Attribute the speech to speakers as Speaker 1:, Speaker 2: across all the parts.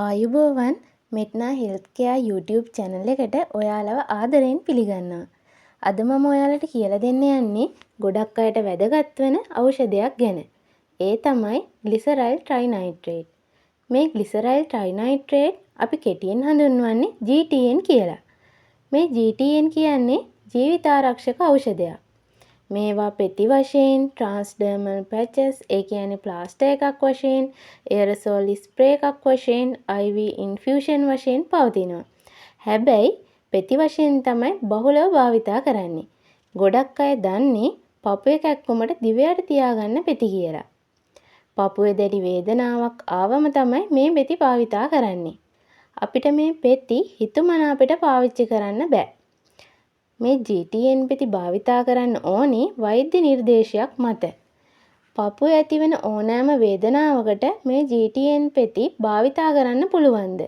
Speaker 1: ආයුබෝවන් මෙට්නා හෙල්ත්කෙයා YouTube channel එකට ඔයාලව ආදරයෙන් පිළිගන්නවා. අද මම ඔයාලට කියලා දෙන්න යන්නේ ගොඩක් අයට වැදගත් වෙන ඖෂධයක් ගැන. ඒ තමයි ග්ලිසරයිල් ට්‍රයිනයිට්‍රේට්. මේ ග්ලිසරයිල් ට්‍රයිනයිට්‍රේට් අපි කෙටියෙන් හඳුන්වන්නේ GTN කියලා. මේ GTN කියන්නේ ජීවිතාරක්ෂක ඖෂධයක්. මේවා පෙති වශයෙන්, ට්‍රාන්ස්ඩර්මල් පැචස්, ඒ කියන්නේ ප්ලාස්ටර් එකක් වශයෙන්, එයරසෝල් ස්ප්‍රේ එකක් වශයෙන්, IV ඉන්ෆියුෂන් වශයෙන් පවතිනවා. හැබැයි පෙති වශයෙන් තමයි බහුලව භාවිතා කරන්නේ. ගොඩක් අය දන්නේ පපුවේ කැක්කුමට දිවයට තියාගන්න පෙති කියලා. පපුවේ දැඩි වේදනාවක් ආවම තමයි මේ පෙති භාවිතා කරන්නේ. අපිට මේ පෙති හිතුමනාපෙට පාවිච්චි කරන්න බෑ. මේ GTN පෙති භාවිතා කරන්න ඕනේ වෛද්‍ය නිර්දේශයක් මත. පපුවේ ඇතිවන ඕනෑම වේදනාවකට මේ GTN පෙති භාවිතා කරන්න පුළුවන්ද?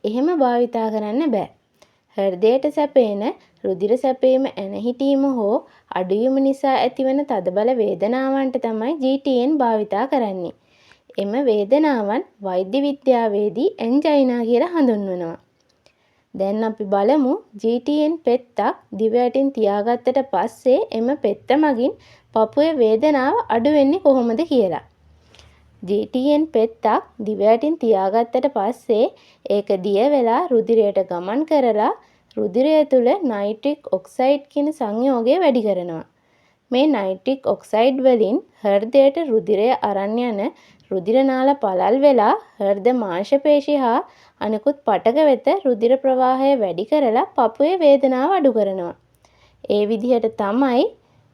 Speaker 1: එහෙම භාවිතා කරන්න බෑ. හෘදයට සැපෙන රුධිර සැපීම ඇනහිටීම හෝ අඩුවීම නිසා ඇතිවන තදබල වේදනාවන්ට තමයි GTN භාවිතා කරන්නේ. එම වේදනාවන් වෛද්‍ය විද්‍යාවේදී ඇන්ජයිනා කියලා හඳුන්වනවා. දැන් අපි බලමු GTN පෙත්තක් දිව යටින් තියාගත්තට පස්සේ එම පෙත්ත මගින් පපුවේ වේදනාව අඩු වෙන්නේ කොහොමද කියලා. GTN පෙත්තක් දිව යටින් තියාගත්තට පස්සේ ඒක දිය වෙලා රුධිරයට ගමන් කරලා රුධිරය තුල නයිට්‍රික් ඔක්සයිඩ් කියන සංයෝගය වැඩි කරනවා. මේ නයිට්‍රික් ඔක්සයිඩ් වලින් හෘදයට රුධිරය අරන් යන රුධිර නාල පළල් වෙලා හෘද මාංශපේශි හා අනිකුත් පටක වෙත රුධිර ප්‍රවාහය වැඩි කරලා පපුවේ වේදනාව අඩු කරනවා. ඒ විදිහට තමයි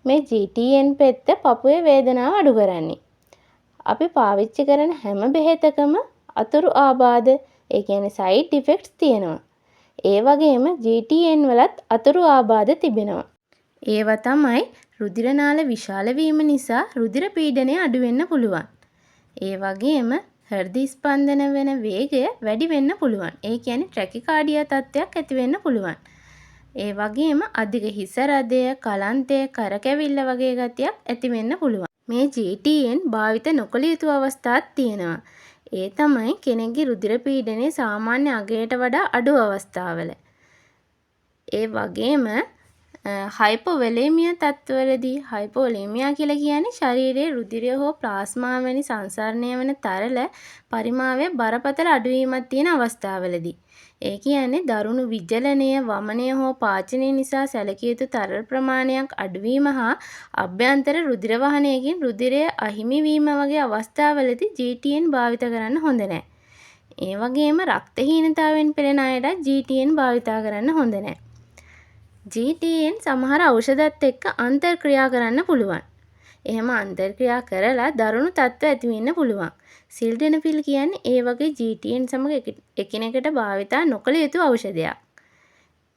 Speaker 1: මේ GTN පෙත්ත පපුවේ වේදනාව අඩු කරන්නේ. අපි පාවිච්චි කරන හැම බෙහෙතකම අතුරු ආබාධ, ඒ කියන්නේ සයිඩ් ඉෆෙක්ට්ස් තියෙනවා. ඒ වගේම GTN වලත් අතුරු ආබාධ තිබෙනවා. ඒවා තමයි රුධිර නාල විශාල වීම නිසා රුධිර පීඩනය අඩු වෙන්න පුළුවන්. ඒ වගේම හෘද ස්පන්දන වෙන වේගය වැඩි වෙන්න පුළුවන්. ඒ කියන්නේ ටැකිකාඩියා තත්ත්වයක් ඇති වෙන්න පුළුවන්. ඒ වගේම අධික හිස රදය, කලන්තය, කරකැවිල්ල වගේ ගතියක් ඇති වෙන්න පුළුවන්. මේ GTN භාවිත නොකළ යුතු අවස්ථාත් තියෙනවා. ඒ තමයි කෙනෙක්ගේ රුධිර පීඩනය සාමාන්‍ය අගයට වඩා අඩු අවස්ථාවල. ඒ වගේම හයිපෝවොලේමියා තත්ත්වවලදී, හයිපෝවොලේමියා කියලා කියන්නේ ශරීරයේ රුධිරය හෝ ප්ලාස්මා වැනි සංසරණය වන තරල පරිමාවයේ බරපතල අඩුවීමක් තියෙන අවස්ථාවලදී. ඒ කියන්නේ දරුණු විජලනය, වමනය හෝ පාචනය නිසා සැලකිය යුතු තරල ප්‍රමාණයක් අඩුවීම හා අභ්‍යන්තර රුධිර වහනයකින් රුධිරය අහිමි වීම වගේ අවස්ථාවලදී GTN භාවිත කරන්න හොඳ නැහැ. ඒ වගේම රක්තහීනතාවයෙන් පෙළෙන අයට GTN භාවිතා කරන්න හොඳ නැහැ. GTN සමහර ඖෂධත් එක්ක අන්තර්ක්‍රියා කරන්න පුළුවන්. එහෙම අන්තර්ක්‍රියා කරලා දරුණු තත්ත්ව ඇති වෙන්න පුළුවන්. සිල්ඩෙනෆිල් කියන්නේ ඒ වගේ GTN සමග එකිනෙකට භාවිතා නොකළ යුතු ඖෂධයක්.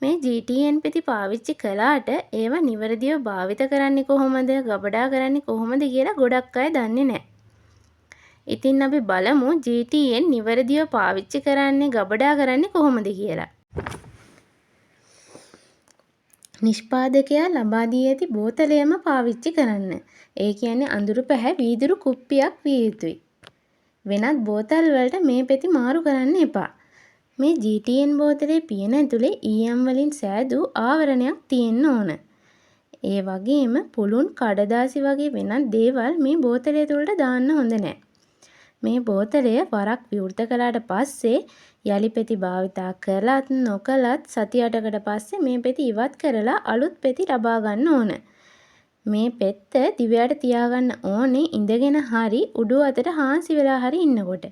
Speaker 1: මේ GTN පෙති පාවිච්චි කළාට ඒවා නිවැරදිව භාවිත කරන්නේ කොහොමද, ගබඩා කරන්නේ කොහොමද කියලා ගොඩක් අය දන්නේ නැහැ. ඉතින් අපි බලමු GTN නිවැරදිව පාවිච්චි කරන්නේ, ගබඩා කරන්නේ කොහොමද කියලා. නිෂ්පාදකයා ලබා දී ඇති බෝතලයම පාවිච්චි කරන්න. ඒ කියන්නේ අඳුරු පැහැ වීදුරු කුප්පියක් විය යුතුයි. වෙනත් බෝතල් වලට මේ පෙති මාරු කරන්න එපා. මේ GTN බෝතලේ පියන ඇතුලේ EM වලින් සෑදූ ආවරණයක් තියෙන්න ඕන. ඒ වගේම පුළුන්, කඩදාසි වගේ වෙනත් දේවල් මේ බෝතලය තුලට දාන්න හොඳ නැහැ. මේ බෝතලය වරක් විවෘත කළාට පස්සේ යලි පෙති භාවිතා කළත් නොකළත් සති 8කට පස්සේ මේ පෙති ඉවත් කරලා අලුත් පෙති ලබා ගන්න ඕන. මේ පෙත්ත දිවයට තියාගන්න ඕනේ ඉඳගෙන හරි උඩු අතට හාන්සි වෙලා හරි ඉන්නකොට.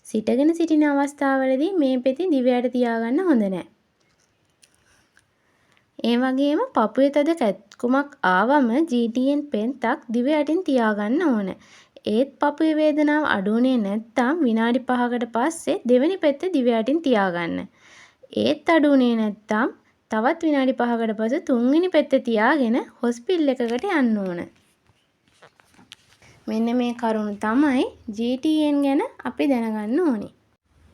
Speaker 1: සිටගෙන සිටින අවස්ථාවලදී මේ පෙති දිවයට තියාගන්න හොඳ නැහැ. ඒ වගේම පපුවේ තද කැක්කුමක් ආවම GTN පෙත්තක් දිව යටින් තියාගන්න ඕන. ඒත් පපුවේ වේදනාව අඩු වුණේ නැත්නම් විනාඩි 5කට පස්සේ දෙවෙනි පෙත්ත දිව යටින් තියාගන්න. ඒත් අඩු වුණේ නැත්නම් තවත් විනාඩි 5කට පස්සේ තුන්වෙනි පෙත්ත තියාගෙන හොස්පිටල් එකකට යන්න ඕන. මෙන්න මේ කරුණු තමයි GTN ගැන අපි දැනගන්න ඕනේ.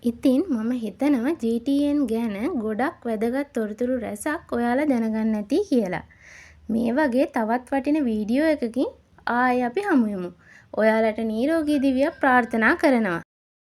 Speaker 1: ඉතින් මම හිතනවා GTN ගැන ගොඩක් වැදගත් තොරතුරු රැසක් ඔයාලා දැනගන්න ඇති කියලා. මේ වගේ තවත් වටින වීඩියෝ එකකින් ආයෙ අපි හමු වෙමු. ඔයාලට නිරෝගී දිවියක් ප්‍රාර්ථනා කරනවා.